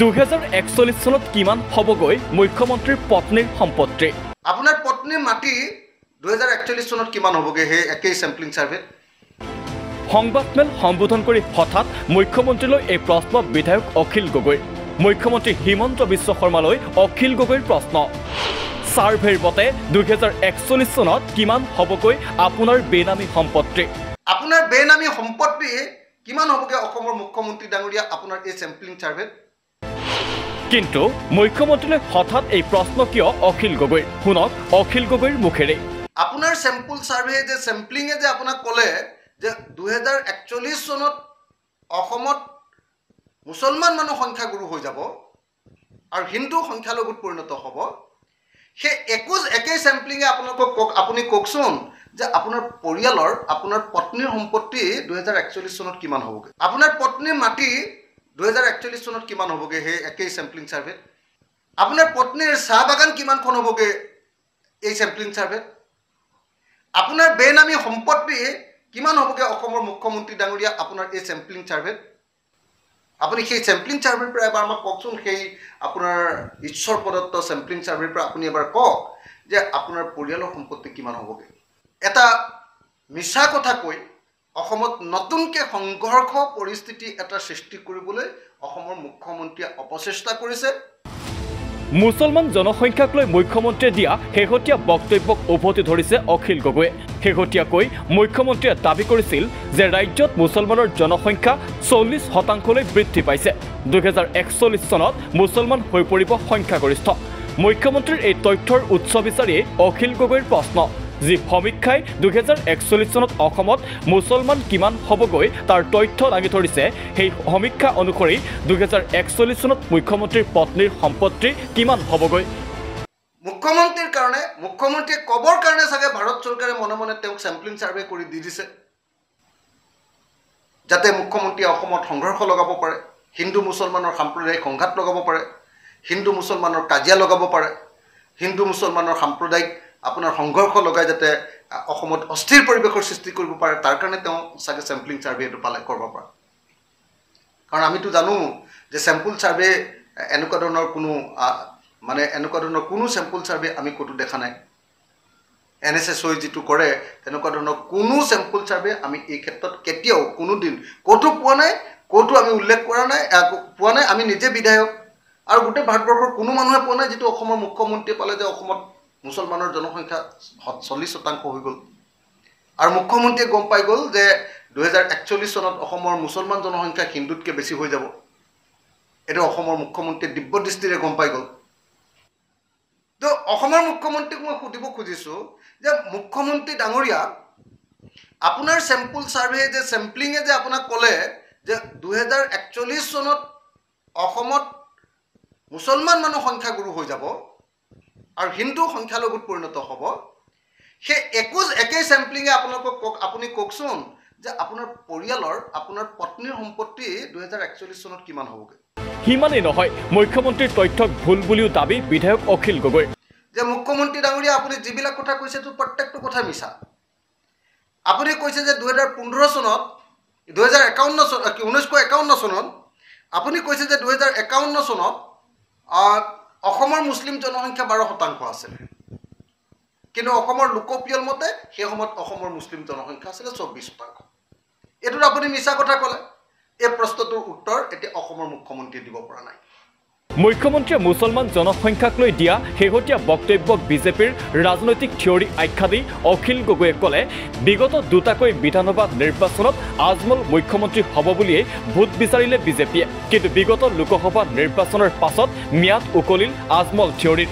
2041 চনত কিমান হ'বগৈ মুখ্যমন্ত্ৰীৰ পত্নীৰ সম্পত্তি? আপোনাৰ পত্নীৰ মাটি 2041 চনত কিমান হ'বগৈ সেই একেই চেম্পলিং সাৰ্ভেত? সংবাদমেল সম্বোধন কৰি হঠাৎ মুখ্যমন্ত্ৰীলৈ এই প্ৰশ্ন বিধায়ক অখিল গগৈ। মুখ্যমন্ত্ৰী হিমন্ত বিশ্ব শৰ্মালৈ অখিল গগৈৰ প্ৰশ্ন। সাৰ্ভেৰ মতে 2041 চনত কিমান হ'বগৈ আপোনাৰ বেনামী সম্পত্তি? আপোনাৰ বেনামী সম্পত্তি কিমান হ'বগৈ অসমৰ মুখ্যমন্ত্ৰী ডাঙৰীয়া আপোনাৰ এই চেম্পলিং সাৰ্ভেত? কিন্তু মুখ্যমন্ত্ৰীলৈ হঠাৎ এই প্ৰশ্ন কিয় অখিল গগৈ? শুনক অখিল গগৈৰ মুখেৰে। আপোনাৰ চেম্পল সাৰ্ভে যে চেম্পলিঙে যে আপোনাক ক'লে যে 2041 চনত অসমত মুছলমান মানুহ সংখ্যাগুৰু হৈ যাব আৰু হিন্দু সংখ্যালঘুত পৰিণত হ'ব, সেই একেই চেম্পলিঙে আপুনি কওকচোন যে আপোনাৰ পৰিয়ালৰ আপোনাৰ পত্নীৰ সম্পত্তি 2041 চনত কিমান হ'বগৈ? আপোনাৰ পত্নীৰ মাটি 2041 চনত কিমান হ'বগৈ সেই একেই চেম্পলিং সাৰ্ভেত? আপোনাৰ পত্নীৰ চাহ বাগান কিমানখন হ'বগৈ এই চেম্পলিং সাৰ্ভেত? আপোনাৰ বেনামী সম্পত্তি কিমান হ'বগৈ অসমৰ মুখ্যমন্ত্ৰী ডাঙৰীয়া আপোনাৰ এই চেম্পলিং সাৰ্ভেত? আপুনি সেই চেম্পলিং সাৰ্ভেৰ পৰা এবাৰ আমাক কওকচোন, সেই আপোনাৰ ঈশ্বৰ প্ৰদত্ত চেম্পলিং সাৰ্ভেৰ পৰা আপুনি এবাৰ কওক যে আপোনাৰ পৰিয়ালৰ সম্পত্তি কিমান হ'বগৈ। এটা মিছা কথা কৈ অসমত নতুনকৈ সংঘৰ্ষ পৰিস্থিতি এটা সৃষ্টি কৰিবলৈ অসমৰ মুখ্যমন্ত্ৰীয়ে অপচেষ্টা কৰিছে। মুছলমান জনসংখ্যাক লৈ মুখ্যমন্ত্ৰীয়ে দিয়া শেহতীয়া বক্তব্যক উভতি ধৰিছে অখিল গগৈয়ে। শেহতীয়াকৈ মুখ্যমন্ত্ৰীয়ে দাবী কৰিছিল যে ৰাজ্যত মুছলমানৰ জনসংখ্যা 40% বৃদ্ধি পাইছে। 2041 চনত মুছলমান হৈ পৰিব সংখ্যাগৰিষ্ঠ। মুখ্যমন্ত্ৰীৰ এই তথ্যৰ উৎস বিচাৰিয়ে অখিল গগৈৰ প্ৰশ্ন, যি সমীক্ষাই 2041 চনত অসমত মুছলমান কিমান হ'বগৈ তাৰ তথ্য দাঙি ধৰিছে। সেই সমীক্ষা অনুসৰি 2041 চনত মুখ্যমন্ত্ৰীৰ পত্নীৰ সম্পত্তি কিমান হ'বগৈ? মুখ্যমন্ত্ৰীয়ে ক'বৰ কাৰণে চাগে ভাৰত চৰকাৰে মনে মনে তেওঁক চেম্পলিং সাৰ্ভে কৰি দি দিছে, যাতে মুখ্যমন্ত্ৰীয়ে অসমত সংঘৰ্ষ লগাব পাৰে, হিন্দু মুছলমানৰ সাম্প্ৰদায়িক সংঘাত লগাব পাৰে, হিন্দু মুছলমানৰ কাজিয়া লগাব পাৰে, হিন্দু মুছলমানৰ সাম্প্ৰদায়িক আপোনাৰ সংঘৰ্ষ লগাই যাতে অসমত অস্থিৰ পৰিৱেশৰ সৃষ্টি কৰিব পাৰে, তাৰ কাৰণে তেওঁ চাগে চেম্পলিং সাৰ্ভে এইটো পালে কৰিব পাৰে। কাৰণ আমিতো জানো যে চেম্পল সাৰ্ভে এনেকুৱা ধৰণৰ কোনো চেম্পল সাৰ্ভে আমি ক'তো দেখা নাই। NSSOই যিটো কৰে তেনেকুৱা ধৰণৰ কোনো চেম্পল সাৰ্ভে আমি এই ক্ষেত্ৰত কেতিয়াও কোনোদিন ক'তো পোৱা নাই, ক'তো আমি উল্লেখ পোৱা নাই। আমি নিজে বিধায়ক আৰু গোটেই ভাৰতবৰ্ষৰ কোনো মানুহে পোৱা নাই যিটো অসমৰ মুখ্যমন্ত্ৰীয়ে পালে যে অসমত মুছলমানৰ জনসংখ্যা 40% হৈ গ'ল। আৰু মুখ্যমন্ত্ৰীয়ে গম পাই গ'ল যে 2041 চনত অসমৰ মুছলমান জনসংখ্যা হিন্দুতকৈ বেছি হৈ যাব। এইটো অসমৰ মুখ্যমন্ত্ৰীয়ে দিব্য দৃষ্টিৰে গম পাই গ'ল। তো অসমৰ মুখ্যমন্ত্ৰীক মই সুধিব খুজিছোঁ যে মুখ্যমন্ত্ৰী ডাঙৰীয়া, আপোনাৰ চেম্পল সাৰ্ভে যে চেম্পলিঙে যে আপোনাক ক'লে যে 2041 চনত অসমত মুছলমান মানুহ সংখ্যাগুৰু হৈ যাব আৰু হিন্দু সংখ্যালঘুত পৰিণত হ'ব, সেই একেই চেম্পলিঙে আপুনি কওকচোন যে আপোনাৰ পৰিয়ালৰ আপোনাৰ পত্নীৰ সম্পত্তি 2041 চনত কিমান হ'বগৈ? সিমানেই নহয়, মুখ্যমন্ত্ৰীৰ তথ্যক ভুল বুলিও দাবী বিধায়ক অখিল গগৈ। যে মুখ্যমন্ত্ৰী ডাঙৰীয়া আপুনি যিবিলাক কথা কৈছে প্ৰত্যেকটো কথা মিছা। আপুনি কৈছে যে 2015 চনত 1951 চনত আপুনি কৈছে যে 2051 চনত অসমৰ মুছলিম জনসংখ্যা 12% আছিল, কিন্তু অসমৰ লোকপিয়ল মতে সেই সময়ত অসমৰ মুছলিম জনসংখ্যা আছিলে 24%। এইটোত আপুনি মিছা কথা ক'লে। এই প্ৰশ্নটোৰ উত্তৰ এতিয়া অসমৰ মুখ্যমন্ত্ৰীয়ে দিব পৰা নাই। মুখ্যমন্ত্ৰীয়ে মুছলমান জনসংখ্যাক লৈ দিয়া শেহতীয়া বক্তব্যক বিজেপিৰ ৰাজনৈতিক থিয়ৰী আখ্যা দি অখিল গগৈয়ে ক'লে, বিগত দুটাকৈ বিধানসভা নিৰ্বাচনত আজমল মুখ্যমন্ত্ৰী হ'ব বুলিয়েই ভোট বিচাৰিলে বিজেপিয়ে, কিন্তু বিগত লোকসভা নিৰ্বাচনৰ পাছত ম্যাদ উকলিল আজমল থিয়ৰীৰ।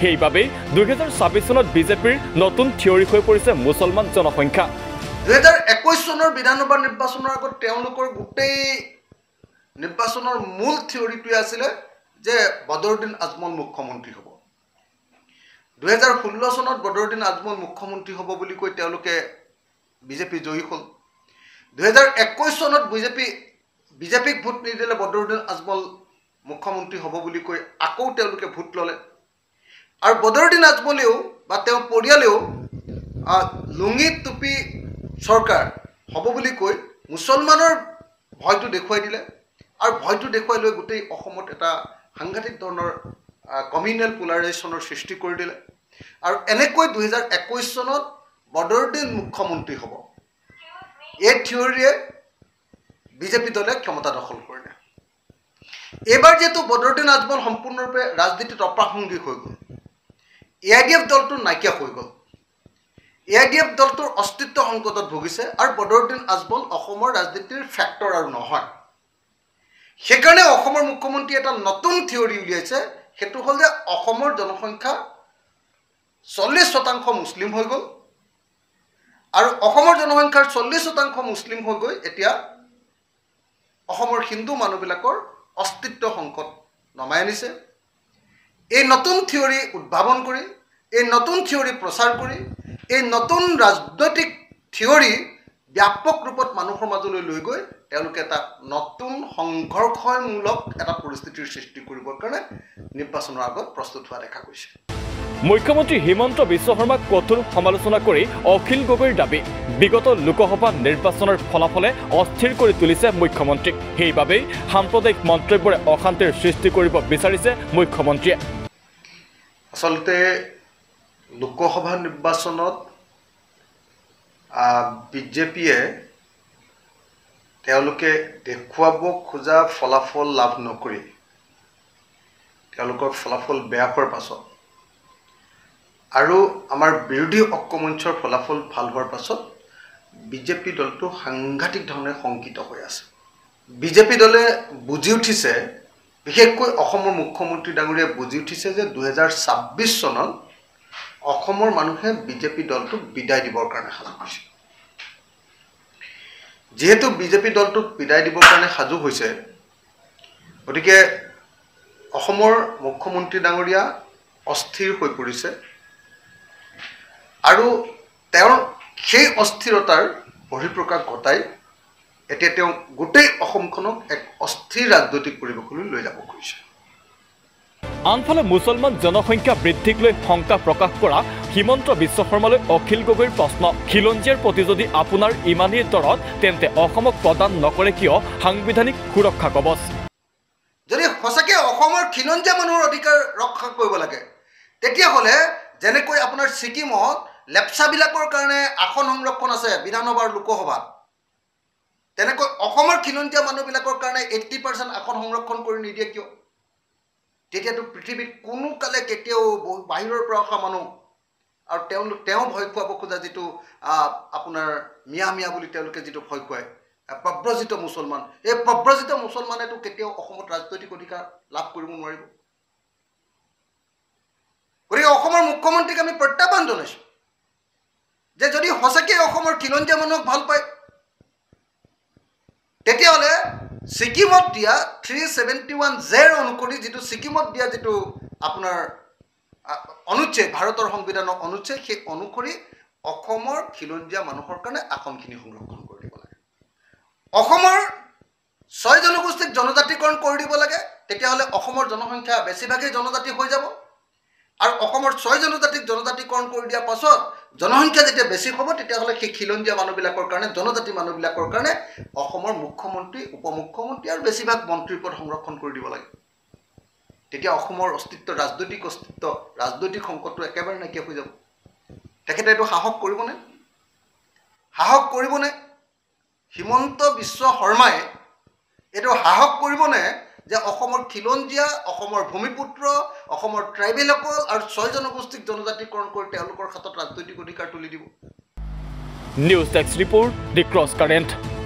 সেইবাবেই 2026 চনত বিজেপিৰ নতুন থিয়ৰী হৈ পৰিছে মুছলমান জনসংখ্যা। 2021 চনৰ বিধানসভা নিৰ্বাচনৰ আগত তেওঁলোকৰ গোটেই নিৰ্বাচনৰ মূল থিয়ৰীটোৱে আছিলে যে বদৰুদ্দিন আজমল মুখ্যমন্ত্ৰী হ'ব। 2016 চনত বদৰুদ্দিন আজমল মুখ্যমন্ত্ৰী হ'ব বুলি কৈ তেওঁলোকে বিজেপি জয়ী হ'ল। 2021 চনত বিজেপিক ভোট নিদিলে বদৰুদ্দিন আজমল মুখ্যমন্ত্ৰী হ'ব বুলি কৈ আকৌ তেওঁলোকে ভোট ল'লে। আৰু বদৰুদ্দিন আজমলেও বা তেওঁৰ পৰিয়ালেও লুঙি টুপি চৰকাৰ হ'ব বুলি কৈ মুছলমানৰ ভয়টো দেখুৱাই দিলে। আৰু ভয়টো দেখুৱাই লৈ গোটেই অসমত এটা সাংঘাতিক ধৰণৰ কমিউনেল পোলাৰাইজেশ্যনৰ সৃষ্টি কৰি দিলে আৰু এনেকৈ 2021 চনত বদৰুদ্দিন মুখ্যমন্ত্ৰী হ'ব এই থিয়ৰিয়ে বিজেপি দলে ক্ষমতা দখল কৰিলে এইবাৰ যেহেতু বদৰুদ্দিন আজমল সম্পূৰ্ণৰূপে ৰাজনীতিত অপ্ৰাসংগিক হৈ গ'ল AIDF দলটো নাইকিয়া হৈ গ'ল AIDF দলটোৰ অস্তিত্ব সংকটত ভুগিছে আৰু বদৰুদ্দিন আজমল অসমৰ ৰাজনীতিৰ ফেক্টৰ আৰু নহয় সেইকাৰণে অসমৰ মুখ্যমন্ত্ৰী এটা নতুন থিয়ৰি উলিয়াইছে সেইটো হ'ল যে অসমৰ জনসংখ্যা 40% মুছলিম হৈ গ'ল আৰু অসমৰ জনসংখ্যাৰ 40% মুছলিম হৈ গৈ এতিয়া অসমৰ হিন্দু মানুহবিলাকৰ অস্তিত্ব সংকট নমাই আনিছে এই নতুন থিয়ৰি উদ্ভাৱন কৰি এই নতুন থিয়ৰি প্ৰচাৰ কৰি এই নতুন ৰাজনৈতিক থিয়ৰি ব্যাপক ৰূপত মানুহৰ মাজলৈ লৈ গৈ তেওঁলোকে এটা নতুন সংঘৰ্ষমূলক এটা পৰিস্থিতিৰ সৃষ্টি কৰিবৰ কাৰণে নিৰ্বাচনৰ আগত প্ৰস্তুত হোৱা দেখা গৈছে মুখ্যমন্ত্ৰী হিমন্ত বিশ্ব শৰ্মাক কঠোৰ সমালোচনা কৰি অখিল গগৈৰ দাবী বিগত লোকসভা নিৰ্বাচনৰ ফলাফলে অস্থিৰ কৰি তুলিছে মুখ্যমন্ত্ৰীক সেইবাবেই সাম্প্ৰদায়িক মন্তব্যৰে অশান্তিৰ সৃষ্টি কৰিব বিচাৰিছে মুখ্যমন্ত্ৰীয়ে আচলতে লোকসভা নিৰ্বাচনত বিজেপিয়ে তেওঁলোকে দেখুৱাব খোজা ফলাফল লাভ নকৰি তেওঁলোকৰ ফলাফল বেয়া হোৱাৰ পাছত আৰু আমাৰ বিৰোধী ঐক্যমঞ্চৰ ফলাফল ভাল হোৱাৰ পাছত বিজেপি দলটো সাংঘাতিক ধৰণে শংকিত হৈ আছে বিজেপি দলে বুজি উঠিছে বিশেষকৈ অসমৰ মুখ্যমন্ত্ৰী ডাঙৰীয়াই বুজি উঠিছে যে 2026 চনত অসমৰ মানুহে বিজেপি দলটোক বিদায় দিবৰ কাৰণে সাজু হৈছে যেহেতু বিজেপি দলটোক বিদায় দিবৰ কাৰণে সাজু হৈছে গতিকে অসমৰ মুখ্যমন্ত্ৰী ডাঙৰীয়া অস্থিৰ হৈ পৰিছে আৰু তেওঁৰ সেই অস্থিৰতাৰ বহিঃপ্ৰকাশ ঘটাই এতিয়া তেওঁ গোটেই অসমখনক এক অস্থিৰ ৰাজনৈতিক পৰিৱেশলৈ লৈ যাব খুজিছে আনফালে মুছলমান জনসংখ্যা বৃদ্ধিক লৈ শংকা প্ৰকাশ কৰা হিমন্ত বিশ্ব শৰ্মালৈ অখিল গগৈৰ প্ৰশ্ন খিলঞ্জীয়াৰ প্ৰতি যদি আপোনাৰ ইমানেই দৰদ তেন্তে অসমক প্ৰদান নকৰে কিয় সাংবিধানিক সুৰক্ষা কবচ যদি সঁচাকৈ অসমৰ খিলঞ্জীয়া মানুহৰ অধিকাৰ ৰক্ষা কৰিব লাগে তেতিয়াহ'লে যেনেকৈ আপোনাৰ ছিকিমত লেপচাবিলাকৰ কাৰণে আসন সংৰক্ষণ আছে বিধানসভাৰ লোকসভাত তেনেকৈ অসমৰ খিলঞ্জীয়া মানুহবিলাকৰ কাৰণে 80% আসন সংৰক্ষণ কৰি নিদিয়ে কিয় তেতিয়াতো পৃথিৱীত কোনো কালে কেতিয়াও বাহিৰৰ পৰা অহা মানুহ আৰু তেওঁ ভয় খুৱাব খোজা যিটো আপোনাৰ মিয়া বুলি তেওঁলোকে যিটো ভয় খুৱায় প্ৰব্ৰজিত মুছলমান এই প্ৰব্ৰজিত মুছলমানেতো কেতিয়াও অসমত ৰাজনৈতিক অধিকাৰ লাভ কৰিব নোৱাৰিব গতিকে অসমৰ মুখ্যমন্ত্ৰীক আমি প্ৰত্যাহ্বান জনাইছোঁ যে যদি সঁচাকৈ অসমৰ খিলঞ্জীয়া মানুহক ভাল পায় তেতিয়াহ'লে ছিকিমত দিয়া 371 অনুসৰি যিটো ছিকিমত দিয়া যিটো আপোনাৰ অনুচ্ছেদ ভাৰতৰ সংবিধানৰ অনুচ্ছেদ সেই অনুসৰি অসমৰ খিলঞ্জীয়া মানুহৰ কাৰণে আসনখিনি সংৰক্ষণ কৰি দিব লাগে অসমৰ 6 জনগোষ্ঠীক জনজাতিকৰণ কৰি দিব লাগে তেতিয়াহ'লে অসমৰ জনসংখ্যা বেছিভাগেই জনজাতি হৈ যাব আৰু অসমৰ 6 জনজাতিক জনজাতিকৰণ কৰি দিয়াৰ পাছত জনসংখ্যা যেতিয়া বেছি হ'ব তেতিয়াহ'লে সেই খিলঞ্জীয়া মানুহবিলাকৰ কাৰণে জনজাতি মানুহবিলাকৰ কাৰণে অসমৰ মুখ্যমন্ত্ৰী উপমুখ্যমন্ত্ৰী আৰু বেছিভাগ মন্ত্ৰীৰ পদ সংৰক্ষণ কৰি দিব লাগে তেতিয়া অসমৰ অস্তিত্ব ৰাজনৈতিক সংকটটো একেবাৰে নাইকিয়া হৈ যাব তেখেতে এইটো সাহস কৰিবনে হিমন্ত বিশ্ব শৰ্মাই এইটো সাহস কৰিবনে যে অসমৰ খিলঞ্জীয়া অসমৰ ভূমিপুত্ৰ অসমৰ ট্ৰাইবেলসকল আৰু 6 জনগোষ্ঠীক জনজাতিকৰণ কৰি তেওঁলোকৰ হাতত ৰাজনৈতিক অধিকাৰ তুলি দিব নিউজ ডেস্ক ৰিপোৰ্ট দি ক্ৰছ কাৰেণ্ট